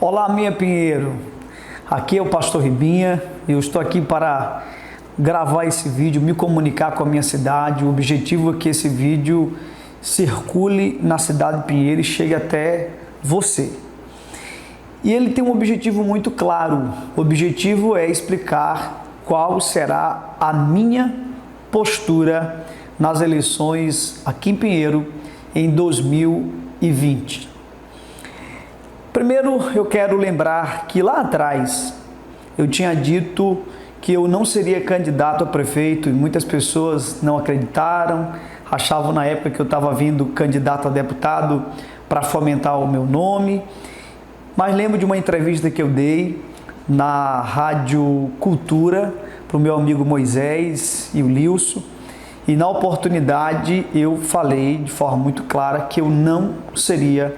Olá, minha Pinheiro. Aqui é o Pastor Ribinha. Eu estou aqui para gravar esse vídeo, me comunicar com a minha cidade. O objetivo é que esse vídeo circule na cidade de Pinheiro e chegue até você. E ele tem um objetivo muito claro. O objetivo é explicar qual será a minha postura nas eleições aqui em Pinheiro em 2020. Primeiro, eu quero lembrar que lá atrás eu tinha dito que eu não seria candidato a prefeito e muitas pessoas não acreditaram, achavam na época que eu estava vindo candidato a deputado para fomentar o meu nome. Mas lembro de uma entrevista que eu dei na Rádio Cultura para o meu amigo Moisés e o Lilson, e na oportunidade eu falei de forma muito clara que eu não seria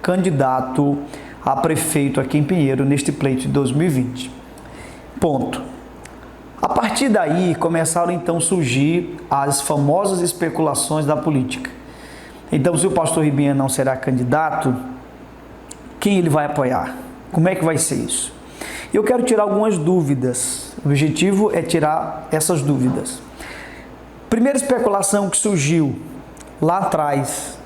candidato a prefeito aqui em Pinheiro neste pleito de 2020. Ponto. A partir daí começaram então a surgir as famosas especulações da política. Então, se o pastor Ribinha não será candidato, quem ele vai apoiar? Como é que vai ser isso? Eu quero tirar algumas dúvidas. O objetivo é tirar essas dúvidas. Primeira especulação que surgiu lá atrás,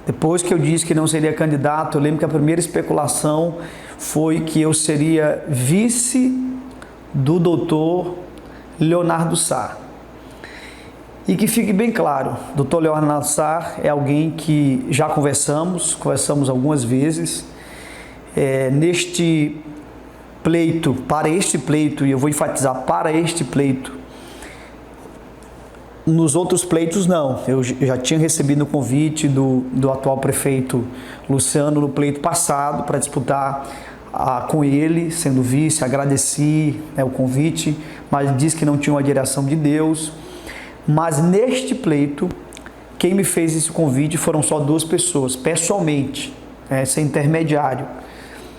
depois que eu disse que não seria candidato, eu lembro que a primeira especulação foi que eu seria vice do doutor Leonardo Sá. E que fique bem claro, doutor Leonardo Sá é alguém que já conversamos algumas vezes. Neste pleito, para este pleito, e eu vou enfatizar, para este pleito. Nos outros pleitos não, eu já tinha recebido o convite do atual prefeito Luciano no pleito passado para disputar com ele, sendo vice. Agradeci o convite, mas disse que não tinha uma direção de Deus. Mas neste pleito, quem me fez esse convite foram só duas pessoas, pessoalmente, sem intermediário.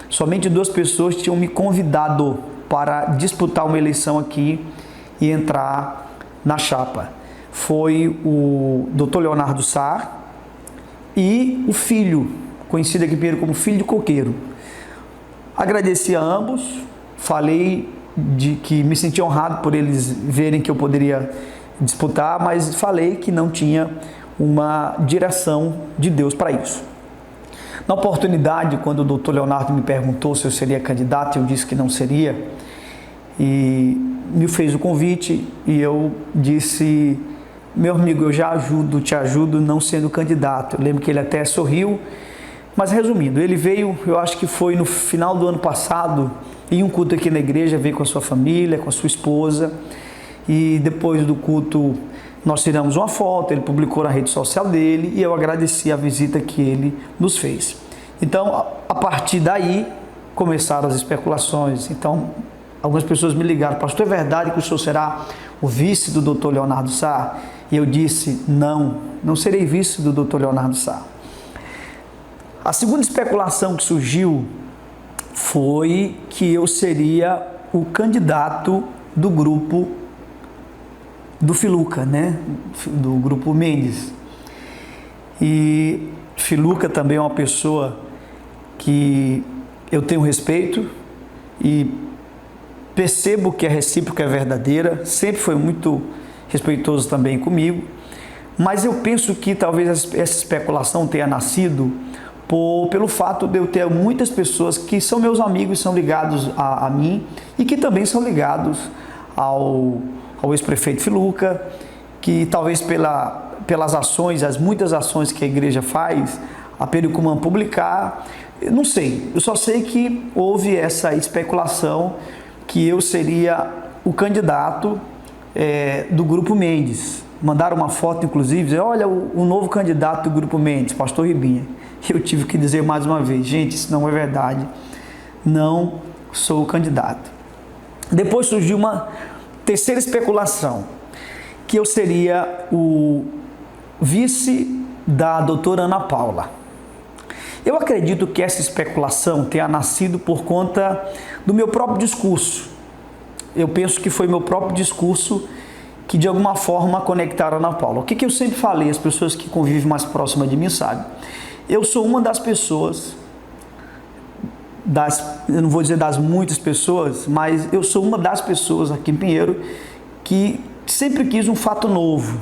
Somente duas pessoas tinham me convidado para disputar uma eleição aqui e entrar na chapa. Foi o Dr. Leonardo Sá e o filho, conhecido aqui primeiro como filho de coqueiro. Agradeci a ambos, falei de que me senti honrado por eles verem que eu poderia disputar, mas falei que não tinha uma direção de Deus para isso. Na oportunidade, quando o Dr. Leonardo me perguntou se eu seria candidato, eu disse que não seria, e me fez o convite e eu disse: meu amigo, eu já te ajudo não sendo candidato. Eu lembro que ele até sorriu, mas resumindo, ele veio, eu acho que foi no final do ano passado, em um culto aqui na igreja, veio com a sua família, com a sua esposa, e depois do culto nós tiramos uma foto, ele publicou na rede social dele e eu agradeci a visita que ele nos fez. Então, a partir daí, começaram as especulações. Então, algumas pessoas me ligaram: pastor, é verdade que o senhor será o vice do Dr. Leonardo Sá? E eu disse: não serei vice do Dr. Leonardo Sá. A segunda especulação que surgiu foi que eu seria o candidato do grupo do Filuca, do grupo Mendes. E Filuca também é uma pessoa que eu tenho respeito e percebo que a recíproca é verdadeira, sempre foi muito respeitoso também comigo, mas eu penso que talvez essa especulação tenha nascido pelo fato de eu ter muitas pessoas que são meus amigos, são ligados a mim e que também são ligados ao ex-prefeito Filuca, que talvez pelas ações, as muitas ações que a igreja faz, a Pericumã publicar, não sei, eu só sei que houve essa especulação que eu seria o candidato do Grupo Mendes. Mandaram uma foto, inclusive, dizer: olha, o novo candidato do Grupo Mendes, pastor Ribinha. Eu tive que dizer mais uma vez: gente, isso não é verdade, não sou o candidato. Depois surgiu uma terceira especulação, que eu seria o vice da doutora Ana Paula. Eu acredito que essa especulação tenha nascido por conta do meu próprio discurso. Eu penso que foi meu próprio discurso que de alguma forma conectaram a Ana Paula. O que eu sempre falei, as pessoas que convivem mais próximas de mim sabem. Eu sou uma das pessoas eu não vou dizer das muitas pessoas, mas eu sou uma das pessoas aqui em Pinheiro que sempre quis um fato novo,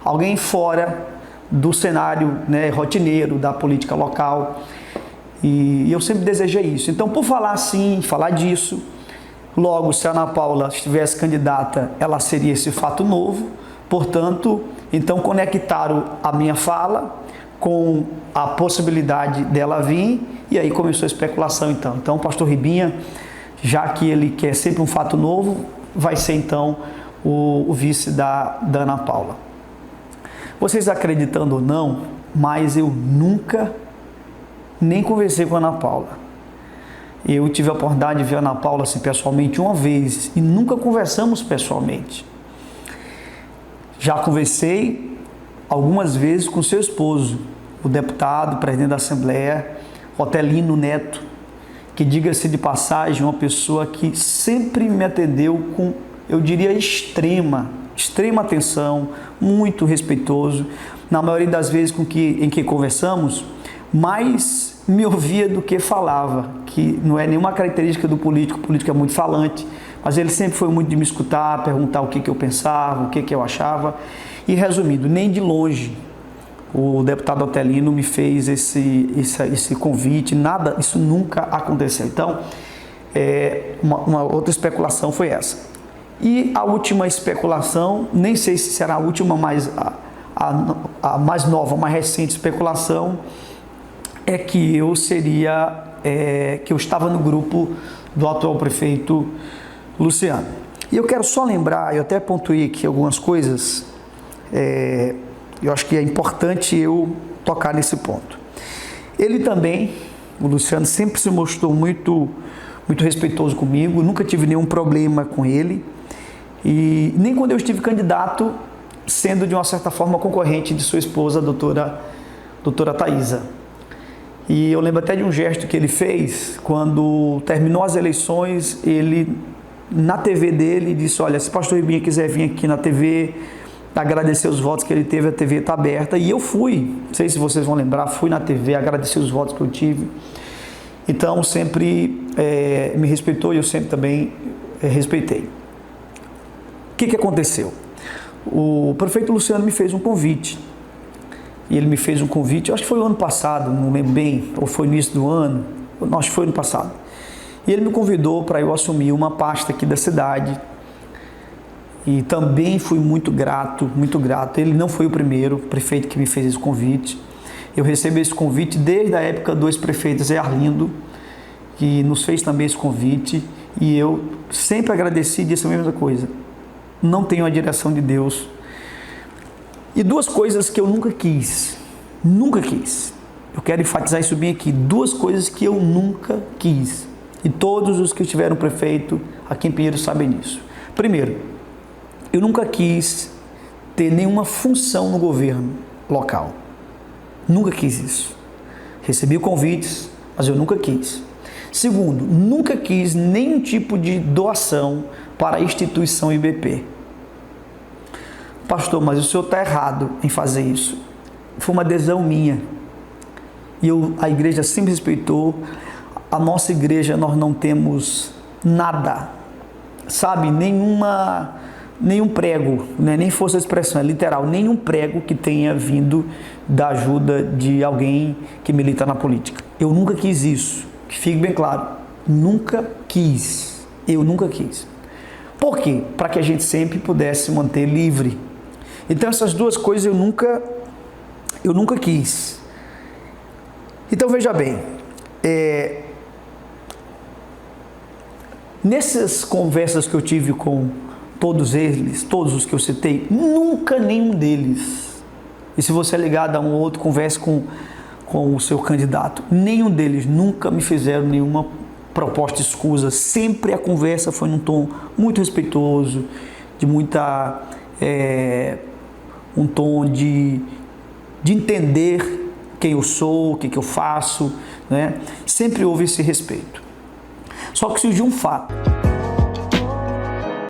alguém fora do cenário, né, rotineiro da política local, e eu sempre desejei isso. Então, por falar assim, falar disso, logo, se a Ana Paula estivesse candidata, ela seria esse fato novo, portanto, então conectaram a minha fala com a possibilidade dela vir, e aí começou a especulação então. Então, o pastor Ribinha, já que ele quer sempre um fato novo, vai ser então o vice da Ana Paula. Vocês acreditando ou não, mas eu nunca nem conversei com a Ana Paula. Eu tive a oportunidade de ver a Ana Paula assim, pessoalmente uma vez e nunca conversamos pessoalmente. Já conversei algumas vezes com seu esposo, o deputado, presidente da Assembleia, Otelino Neto, que, diga-se de passagem, uma pessoa que sempre me atendeu com, eu diria, extrema atenção, muito respeitoso. Na maioria das vezes em que conversamos, mais me ouvia do que falava, que não é nenhuma característica do político, o político é muito falante, mas ele sempre foi muito de me escutar, perguntar o que eu pensava, o que eu achava. E resumindo, nem de longe o deputado Otelino me fez esse convite, nada, isso nunca aconteceu. Então, uma outra especulação foi essa. E a última especulação, nem sei se será a última, mas a mais nova, mais recente especulação, é que eu que eu estava no grupo do atual prefeito Luciano. E eu quero só lembrar, eu até pontuei aqui algumas coisas, eu acho que é importante eu tocar nesse ponto. Ele também, o Luciano, sempre se mostrou muito respeitoso comigo, nunca tive nenhum problema com ele, e nem quando eu estive candidato, sendo de uma certa forma concorrente de sua esposa, a doutora Thaisa. E eu lembro até de um gesto que ele fez, quando terminou as eleições, ele, na TV dele, disse: olha, se o pastor Ribinha quiser vir aqui na TV, agradecer os votos que ele teve, a TV está aberta. E eu fui, não sei se vocês vão lembrar, fui na TV, agradecer os votos que eu tive. Então, sempre me respeitou e eu sempre também respeitei. O que aconteceu? O prefeito Luciano me fez um convite. E ele me fez um convite, acho que foi o ano passado, não lembro bem, ou foi no início do ano, acho que foi ano passado. E ele me convidou para eu assumir uma pasta aqui da cidade. E também fui muito grato, muito grato. Ele não foi o primeiro prefeito que me fez esse convite. Eu recebi esse convite desde a época do ex-prefeito Zé Arlindo, que nos fez também esse convite. E eu sempre agradeci e disse a mesma coisa: não tenho a direção de Deus. E duas coisas que eu nunca quis. Eu quero enfatizar isso bem aqui. Duas coisas que eu nunca quis. E todos os que tiveram prefeito aqui em Pinheiro sabem disso. Primeiro, eu nunca quis ter nenhuma função no governo local. Nunca quis isso. Recebi convites, mas eu nunca quis. Segundo, nunca quis nenhum tipo de doação para a instituição IBP. Pastor, mas o senhor está errado em fazer isso. Foi uma adesão minha. E a igreja sempre respeitou. A nossa igreja, nós não temos nada, sabe? Nenhum prego, né? Nem força de expressão, é literal, nenhum prego que tenha vindo da ajuda de alguém que milita na política. Eu nunca quis isso, que fique bem claro. Nunca quis. Eu nunca quis. Por quê? Para que a gente sempre pudesse manter livre. Então, essas duas coisas eu nunca quis. Então, veja bem, nessas conversas que eu tive com todos eles, todos os que eu citei, nunca nenhum deles, e se você é ligado a um outro, converse com o seu candidato, nenhum deles nunca me fizeram nenhuma proposta escusa. Sempre a conversa foi num tom muito respeitoso, de um tom de entender quem eu sou, o que eu faço, né? Sempre houve esse respeito. Só que surgiu um fato.